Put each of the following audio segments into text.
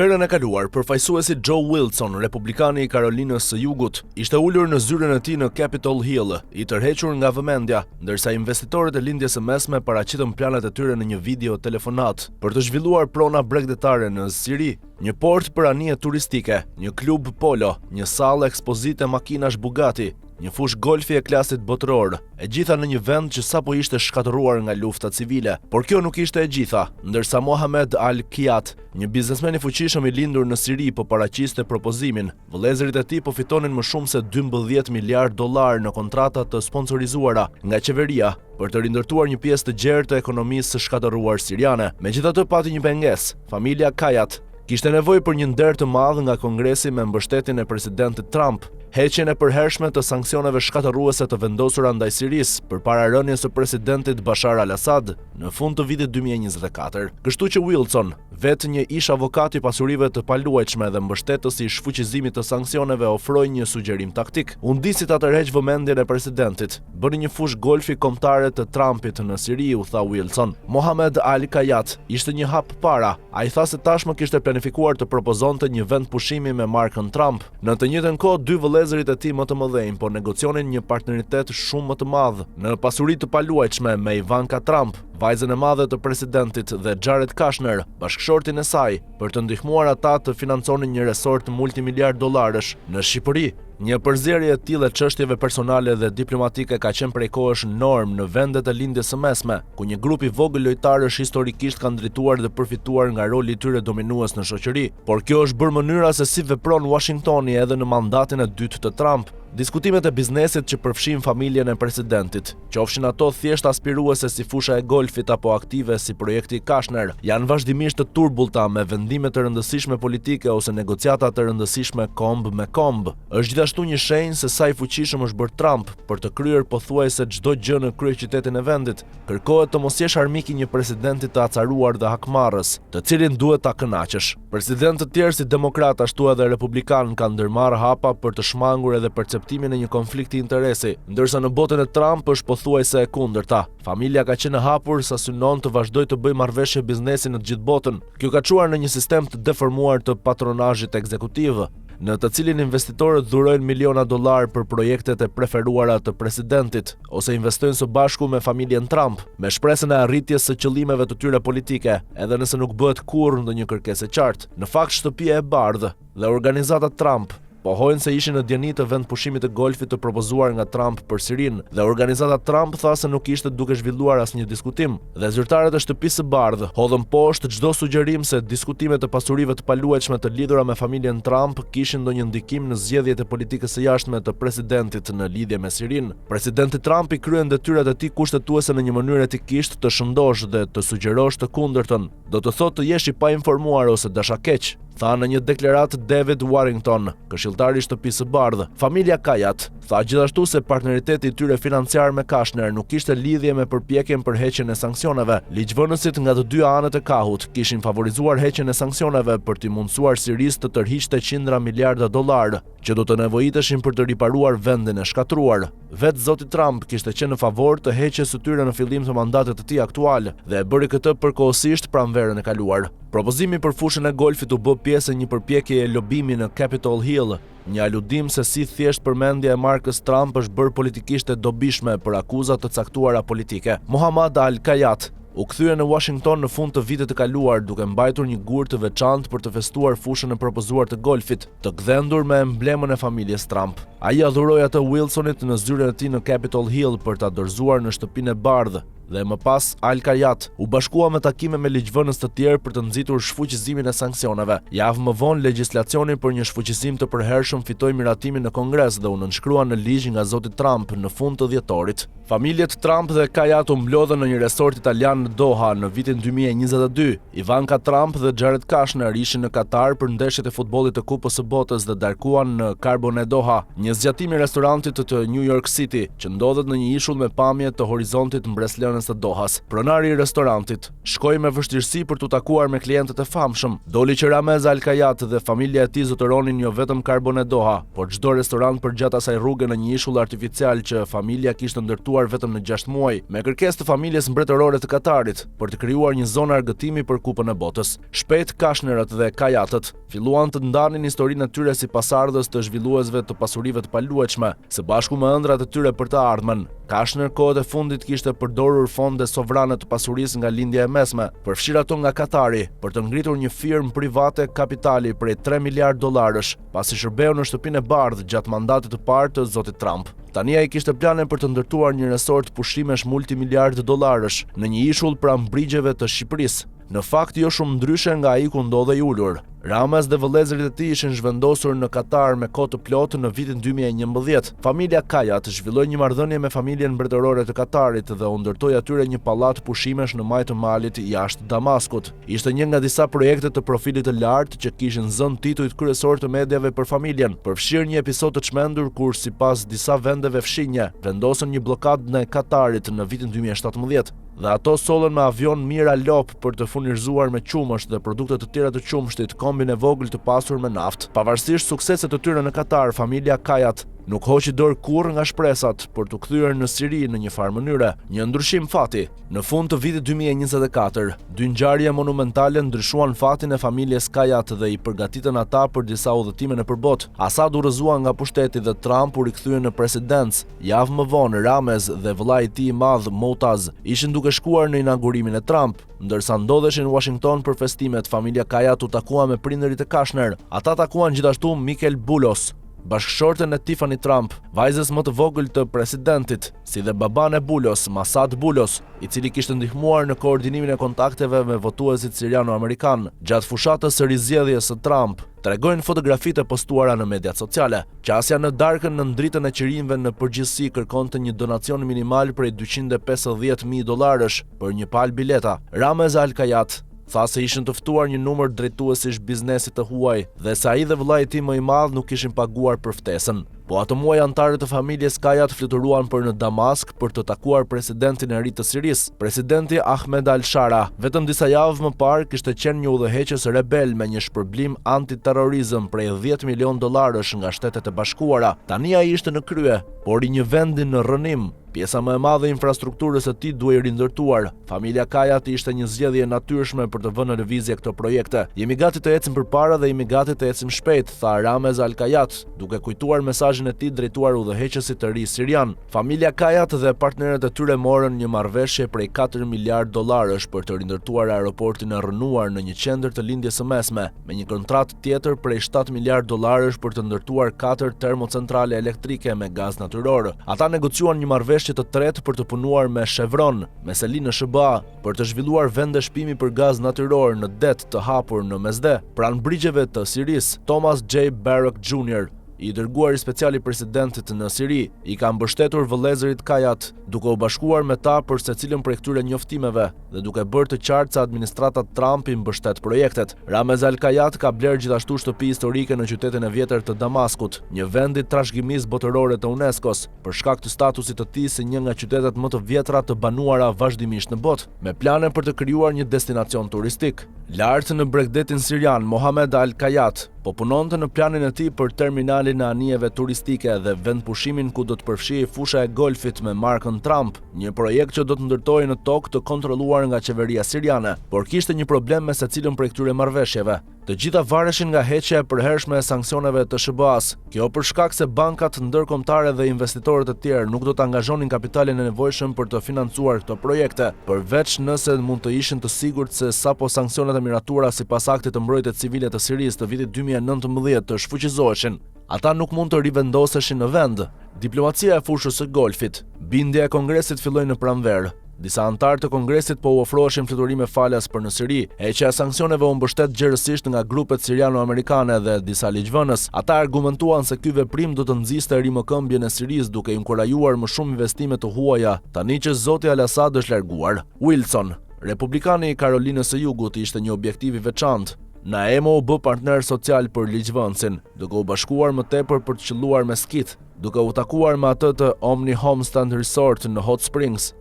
Verën e kaluar, përfaqësuesi Joe Wilson, republikani i Karolinës së Jugut, ishte ulur në zyrën e tij në Capitol Hill, i tërhequr nga vëmendja, ndërsa investitorët e lindjes së mesme paraqitën planet e tyre në një video telefonat për të zhvilluar prona bregdetare në Siri, një port për anije turistike, një klub polo, një sallë ekspozite makinash Bugatti, një fush golfi e klasit botëror, e gjitha në një vend që sapo ishte shkatëruar nga lufta civile. Por kjo nuk ishte e gjitha, ndërsa Mohamed Al-Kiyat, një biznesmen i fuqishëm i lindur në Siri, po paraqiste propozimin. Vëllezërit e tij po fitonin më shumë se $12 miliard në kontrata të sponsorizuara nga qeveria për të rindërtuar një pjesë të gjerë të ekonomisë së shkatëruar siriane. Megjithatë pati një pengesë. Familja Kayat kishte nevojë për një nder të madh nga Kongresi me mbështetjen e presidentit Trump, heqjen e përhershme të sanksioneve shkatërruese të vendosura ndaj Sirisë përpara rënies së presidentit Bashar al-Assad në fund të vitit 2024. Kështu që Wilson, vetë një ish avokat i pasurive të paluajtshme dhe mbështetësi i shfuqizimit të sanksioneve, ofroi një sugjerim taktik. U ndisi ta tërheq vëmendjen e presidentit. Bëri një fush golfi kombëtare të Trumpit në Siri, u tha Wilson. Mohamed Al-Kayat ishte një hap para. Ai tha se tashmë kishte planifikuar të propozonte një vend pushimi me markën Trump. Në të njëjtën kohë, dy vëllezërit e tij më të mëdhenj po negocianin një partneritet shumë më të madh në pasuri të paluajtshme me Ivanka Trump, vajzën e madhe të presidentit, dhe Jared Kushner, bashkëshortin e saj, për të ndihmuar ata të financonin një resort multimiliard dollarësh në Shqipëri. Një përzierje e tillë çështjeve personale dhe diplomatike ka qenë prej kohësh norm në vendet e lindjes së mesme, ku një grup i vogël lojtarësh historikisht kanë drejtuar dhe përfituar nga roli i tyre dominues në shoqëri. Por kjo është bërë mënyra se si vepron Washingtoni edhe në mandatin e dytë të Trump. Diskutimet e biznesit që përfshin familjen e presidentit, qofshin ato thjesht aspiruese si fusha e golfit apo aktive si projekti Kushner, janë vazhdimisht të turbullta me vendime të rëndësishme politike ose negociata të rëndësishme komb me komb. Është gjithashtu një shenjë se sa i fuqishëm është bërë Trump për të kryer pothuajse çdo gjë në kryeqytetin e vendit. Kërkohet të mos jesh armik i një presidenti të acaruar dhe hakmarrës, të cilin duhet ta kënaqësh. Presidentë të tjerë si demokrat ashtu edhe republikan kanë ndërmarrë hapa për të shmangur edhe perceptimin e një konflikti interesi, ndërsa në botën e Trump është pothuajse e kundërta. Familja ka qenë e hapur sa synon të vazhdojë të bëjë marrëveshje biznesi në të gjithë botën. Kjo ka çuar në një sistem të deformuar të patronazhit ekzekutiv, në të cilin investitorët dhurojnë miliona dollar për projektet e preferuara të presidentit, ose investojnë së bashku me familjen Trump, me shpresën e arritjes së qëllimeve të tyre politike, edhe nëse nuk bëhet kurrë ndonjë kërkesë e qartë. Në fakt, shtëpia e bardhë dhe organizata Trump pohojnë se ishin në djeni të vend pushimit të golfit të propozuar nga Trump për Sirinë, dhe organizata Trump tha se nuk ishte duke zhvilluar asnjë diskutim, dhe zyrtarët e shtëpisë së bardhë hodhën poshtë çdo sugjerim se diskutimet e pasurive të paluajtshme të lidhura me familjen Trump kishin ndonjë ndikim në zgjedhjet e politikës së jashtme të presidentit në lidhje me Sirinë. Presidenti Trump i kryen detyrat e tij kushtetuese në një mënyrë etikisht të shëndosh dhe të sugjerosh të kundërtën. Do të thotë të jesh i painformuar ose dashakeq, tha në një deklaratë David Warrington, këshilltari i shtëpisë së bardhë. Familja Kayat tha gjithashtu se partneriteti i tyre financiar me Kushner nuk kishte lidhje me përpjekjen për heqjen e sanksioneve. Ligjvënësit nga të dy anët e kahut kishin favorizuar heqjen e sanksioneve për t'i mundësuar Sirisë të tërhiqte qindra miliarda dollarë, që do të nevojiteshin për të riparuar vendin e shkatruar. Vetë zoti Trump kishte qenë në favor të heqjes së tyre në fillim të mandatit të tij aktual dhe e bëri këtë përkohësisht pranë verën e kaluar. Propozimi për fushën e golfit u bë pjesë e një përpjekjeje lobimi në Capitol Hill, një aludim se si thjesht përmendja e markës Trump është bërë politikisht e dobishme për akuzat të caktuara politike. Mohamed Al-Kayat u kthye në Washington në fund të vitit të kaluar duke mbajtur një gur të veçantë për të festuar fushën e propozuar të golfit, të gdhendur me emblemën e familjes Trump. Ai adhuroi atë Wilsonit në zyrën e tij në Capitol Hill për ta dorëzuar në shtëpinë e bardhë, dhe më pas Al-Kayat u bashkua me takime me ligjvënës të tjerë për të nxitur shfuqizimin e sanksioneve. Javë më vonë, legjislacioni për një shfuqizim të përhershëm fitoi miratimin në Kongres dhe u nënshkrua në ligj nga zoti Trump në fund të dhjetorit. Familjet Trump dhe Kayat u mblodhen në një resort italian në Doha në vitin 2022. Ivanka Trump dhe Jared Kushner ishin në Katar për ndeshjet e futbollit të Kupës së Botës dhe darkuan në Carbone Doha, një zgjatim i restorantit të New York City, që ndodhet në një ishull me pamje të horizontit mbreslënës Amerikanës të Dohas. Pronari i restorantit shkoi me vështirësi për t'u takuar me klientët e famshëm. Doli që Ramez Al-Kayat dhe familja e tij zotëronin jo vetëm karbon e Doha, por çdo restorant përgjatë asaj rruge në një ishull artificial që familja kishte ndërtuar vetëm në 6 muaj, me kërkesë të familjes mbretërore të Katarit për të krijuar një zonë argëtimi për Kupën e Botës. Shpejt Kashnerët dhe Kayatët filluan të ndanin historinë e tyre si pasardhës të zhvilluesve të pasurive të paluajtshme, së bashku me ëndrat e tyre për të ardhmen. Kashner kohët e fundit kishte përdorur fonde sovrane të pasurisë nga lindja e mesme, përfshir ato nga Katari, për të ngritur një firmë private kapitali prej 3 miliard dollarësh, pasi shërbeu në shtëpinë e bardhë gjatë mandatit të parë të zotit Trump. Tani ai kishte plane për të ndërtuar një resort pushimesh multimiliard dollarësh në një ishull pranë brigjeve të Shqipërisë. Në fakt jo shumë ndryshe nga ai ku ndodhej ulur. Ramez dhe vëllezërit e tij ishin zhvendosur në Katar me kohë të plotë në vitin 2011. Familja Kayat zhvilloi një marrëdhënie me familjen mbretërore të Katarit dhe u ndërtoi atyre një pallat pushimesh në Maj të Malit jashtë Damaskut. Ishte një nga disa projekte të profilit të lartë që kishin zënë titujt kryesor të mediave për familjen, përfshirë një episod të çmendur kur sipas disa vendeve fshinje vendosën një blokadë në Katarit në vitin 2017. Dhe ato sollën me avion Mira Lop për të furnizruar me qumësht dhe produkte të tjera të qumshtit kombin e vogël të pasur me naftë. Pavarësisht sukseset të tyre në Katar, familja Kayat nuk hoqi dorë kurrë nga shpresat për të kthyer në Siri në një farë mënyre. Një ndryshim fati. Në fund të vitit 2024, dy ngjarje monumentale ndryshuan fatin e familjes Kayat dhe i përgatitën ata për disa udhëtime në përbot. Assad u rrëzua nga pushteti dhe Trump u rikthye në presidencë. Javë më vonë, Ramez dhe vëllai i tij i madh, Moutaz, ishin duke shkuar në inaugurimin e Trump. Ndërsa ndodheshin në Washington për festimet, familja Kayat u takua me prindërit e Kashner. Ata takuan gjithashtu Michael Bulos, bashkëshorten e Tiffany Trump, vajzës më të vogël të presidentit, si dhe baban e Bulos, Masad Bulos, i cili kishte ndihmuar në koordinimin e kontakteve me votuesit siriano-amerikan gjatë fushatës së rizgjedhjes së Trump. Tregojnë fotografitë e postuara në mediat sociale. Qasja në darkën në ndritën e qirinjve në përgjithësi kërkonte një donacion minimal prej $250,000 për një palë bileta. Ramez Al-Kayat tha se ishin të ftuar një numër drejtuesish biznesit të huaj dhe se ai dhe vëllai i tij më i madh nuk kishin paguar për ftesën. Po ato muaj antarët e familjes Kayat fluturuan për në Damask për të takuar presidentin e ri të Sirisë. Presidenti Ahmed al-Shara vetëm disa javë më parë kishte qenë një udhëheqës rebel me një shpërblim antiterrorizëm prej $10 milion nga Shtetet e Bashkuara. Tani ai ishte në krye, por i një vendi në rrënim. Pjesa më e madhe e infrastrukturës së tij duhej rindërtuar. Familja Kayat ishte një zgjedhje e natyrshme për të vënë në lëvizje këto projekte. Jemi gati të ecim përpara dhe jemi gati të ecim shpejt, tha Ramez Al-Kayat, duke kujtuar mesazhin e tij drejtuar udhëheqësit të ri sirian. Familja Kayat dhe partnerët e tyre morën një marrëveshje prej $4 miliard për të rindërtuar aeroportin e rënuar në një qendër të lindjes së mesme, me një kontratë tjetër prej $7 miliard për të ndërtuar 4 termocentrale elektrike me gaz natyror. Ata negociuan një marrëveshje të tretë për të punuar me Chevron, me Selinë SBA, për të zhvilluar vende shpimi për gaz natyror në det të hapur në mesdhe, pranë brigjeve të Sirisë. Thomas J. Barrack Jr., i dërguari special i presidentit në Siri, i ka mbështetur vëllezërit Kayat, duke u bashkuar me ta për secilën prej këtyre njoftimeve dhe duke bërë të qartë se administrata Trump i mbështet projektet. Ramez Al-Kayat ka blerë gjithashtu shtëpi historike në qytetin e vjetër të Damaskut, një vend i trashëgimisë botërore të UNESCO-s, për shkak të statusit të tij si një nga qytetet më të vjetra të banuara vazhdimisht në botë, me plane për të krijuar një destinacion turistik. Lart në bregdetin sirian, Mohamed Al-Kayat po punonte në planin e tij për terminalin e anijeve turistike dhe vend pushimin ku do të përfshihej fusha e golfit me markën Trump, një projekt që do të ndërtojë në tokë të kontrolluar nga qeveria siriane, por kishte një problem me secilën prej këtyre marrëveshjeve. Të gjitha vareshin nga heqja e përhershme e sanksioneve të SBA-s. Kjo për shkak se bankat ndërkombëtare dhe investitorët e tjerë nuk do të angazhonin kapitalin e nevojshëm për të financuar këto projekte, përveç nëse mund të ishin të sigurt se sapo sanksionet e miratuara sipas aktit të mbrojtjes civile të Sirisë të vitit 2019 të shfuqizoheshin, ata nuk mund të rivendoseshin në vend. Diplomacia e fushës së golfit. Bindja e Kongresit filloi në pranverë. Disa antarë të Kongresit po u ofroheshin fluturime falas për në Siri. Heqja e sanksioneve u mbështet gjerësisht nga grupet siriano-amerikane dhe disa ligjvënës. Ata argumentuan se ky veprim do të nxiste rimëkëmbjen e Sirisë duke inkurajuar më shumë investime të huaja, tani që zoti Al-Assad është larguar. Wilson, republikani i Karolinës së Jugut, ishte një objektiv i veçantë. Naemo u bë partner social për ligjvënësin, duke u bashkuar më tepër për të qelluar me skit, duke u takuar me atë të Omni Homestead Resort në Hot Springs.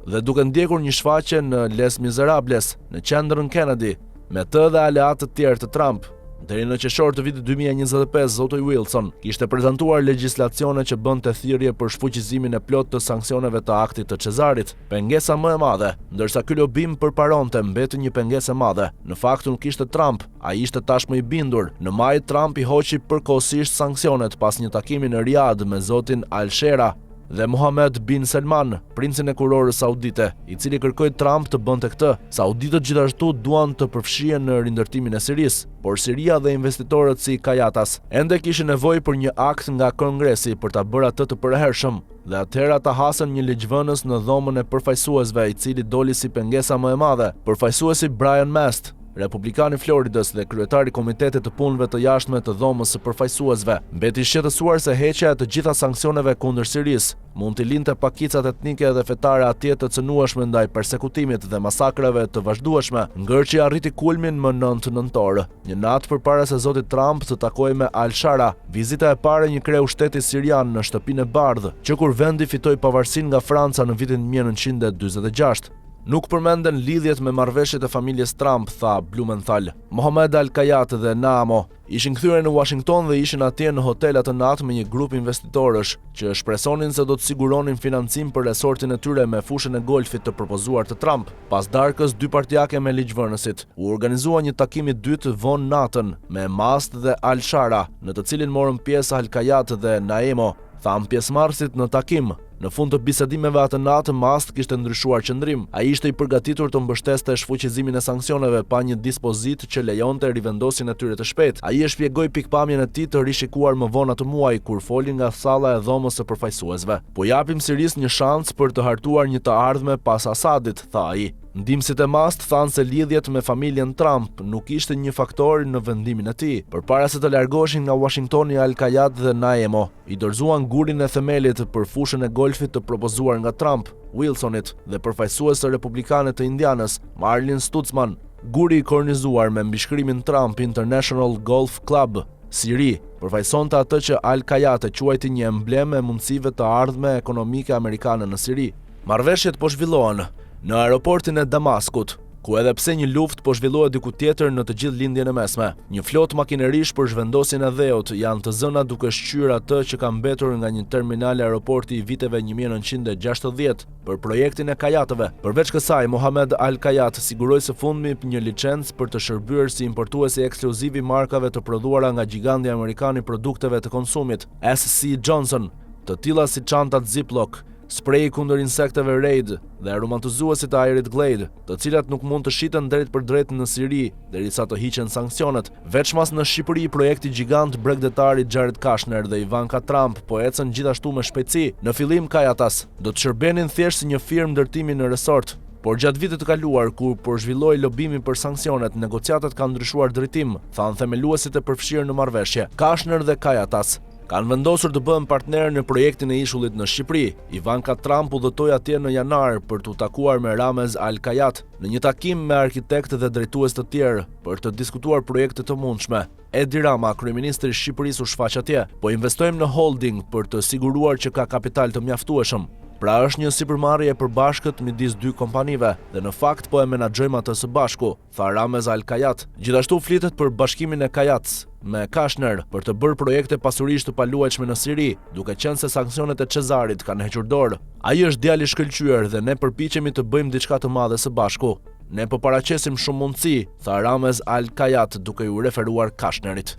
dhe duke ndjekur një shfaqje në Les Miserables në qendrën Kennedy me të dhe aleatë të tjerë të Trump. Deri në qershor të vitit 2025, zoti Wilson kishte prezantuar legjislacione që bënte thirrje për shfuqizimin e plot të sanksioneve të aktit të Cezarit, pengesa më e madhe, ndërsa ky lobim përparonte mbeti një pengesë e madhe. Në faktun kishte Trump, ai ishte tashmë i bindur. Në maj Trump i hoqi përkohësisht sanksionet pas një takimi në Riyadh me zotin Al-Shera dhe Mohammed bin Salman, princin e kurorës saudite, i cili kërkoi Trump të bënte këtë. Sauditët gjithashtu duan të përfshihen në rindërtimin e Sirisë, por Siria dhe investitorët si Kayatas ende kishin nevojë për një akt nga Kongresi për ta bërë atë të përhershëm, dhe atëherë ata hasën një ligjvënës në dhomën e përfaqësuesve, i cili doli si pengesa më e madhe. Përfaqësuesi Brian Mast, republikani Floridës dhe kryetari i Komitetit të Punëve të Jashtme të Dhomës së Përfaqësuesve, mbeti i shqetësuar se heqja e të gjitha sanksioneve kundër Sirisë mund t'i linte pakicat etnike dhe fetare atje të cënueshme ndaj persekutimit dhe masakrave të vazhdueshme. Ngërçi arriti kulmin më 9 nëntor, një natë përpara se zoti Trump të takojë me Al-Shara, vizita e parë e një kreu shteti sirian në shtëpinë e bardhë, që kur vendi fitoi pavarësinë nga Franca në vitin 1946. Nuk përmenden lidhjet me marrëveshjet e familjes Trump, tha Blumenthal. Mohammed Al-Kayat dhe Naamo ishin kthyer në Washington dhe ishin atje në hotelat të natë me një grup investitorësh që shpresonin se do të siguronin financim për resortin e tyre me fushën e golfit të propozuar të Trump. Pas darkës dypartijake me ligjvënësit, u organizua një takim i dytë vonë natën me Mast dhe Al-Shara, në të cilin morën pjesë Al-Kayat dhe Naemo, than pjesëmarrësit në takim. Në fund të bisedimeve atë natë, Mast kishte ndryshuar qëndrim. Ai ishte i përgatitur të mbështeste shfuqizimin e sanksioneve pa një dispozitë që lejonte rivendosjen e tyre të shpejtë. Ai e shpjegoi pikpamjen e tij të rishikuar më vonë atë muaj kur foli nga salla e dhomës së përfaqësuesve. Po japim Sirisë një shans për të hartuar një të ardhme pas Asadit, tha ai. Ndihmësit e Mast thanë se lidhjet me familjen Trump nuk ishte një faktor në vendimin e tij. Përpara se të largoheshin nga Washingtoni, Al-Kayat dhe Naemo i dorëzuan gurin e themelit për fushën e golfit të propozuar nga Trump, Wilsonit dhe përfaqësuesë republikane të Indianës, Marlin Stutzman. Guri i kornizuar me mbishkrimin Trump International Golf Club Siri përfaqësonte atë që Al-Kayat e quajti një emblem e mundësive të ardhme ekonomike amerikane në Siri. Marrëveshjet po zhvillohen në aeroportin e Damaskut, ku edhe pse një luftë po zhvillohet diku tjetër në të gjithë lindjen e mesme. Një flot makinerish për zhvendosjen e dheut janë të zëna duke shqyrë atë që ka mbetur nga një terminal aeroporti i viteve 1960 për projektin e Kayatëve. Përveç kësaj, Mohammed Al-Kayat siguroi së fundmi një licencë për të shërbyer si importuesi ekskluziv i markave të prodhuara nga giganti amerikan i produkteve të konsumit, SC Johnson, të tilla si çantat Ziploc, sprej kundër insekteve Raid dhe aromatizuesit të ajrit Glade, të cilat nuk mund të shiten drejt për drejt në Siri derisa të hiqen sanksionet. Veçmas në Shqipëri, projekti gjigant bregdetari Jared Kushner dhe Ivanka Trump po ecën gjithashtu me shpejtësi. Në fillim Kayatas do të shërbenin thjesht si një firmë ndërtimi në resort, por gjatë vitit të kaluar, kur po zhvilloi lobimi për sanksionet, negociatat kanë ndryshuar drejtim, thanë themeluesit e përfshirë në marrëveshje. Kushner dhe Kayatas kanë vendosur të bëhen partnerë në projektin e ishullit në Shqipëri. Ivanka Trump udhëtoi atje në janar për t'u takuar me Ramez Al-Kayat në një takim me arkitektë dhe drejtues të tjerë për të diskutuar projekte të mundshme. Edi Rama, kryeministri i Shqipërisë, u shfaq atje. Po investojmë në holding për të siguruar që ka kapital të mjaftueshëm. Pra është një sipërmarrje e përbashkët midis dy kompanive dhe në fakt po e menaxhojmë atë së bashku, tha Ramez Al-Kayat. Gjithashtu flitet për bashkimin e Kayats me Kushner për të bërë projekte pasurish të paluajtshme në Siri, duke qenë se sanksionet e Cezarit kanë hequr dorë. Ai është djalë i shkëlqyer dhe ne përpiqemi të bëjmë diçka të madhe së bashku. Ne po paraqesim shumë mundësi, tha Ramez Al-Kayat duke u referuar Kushnerit.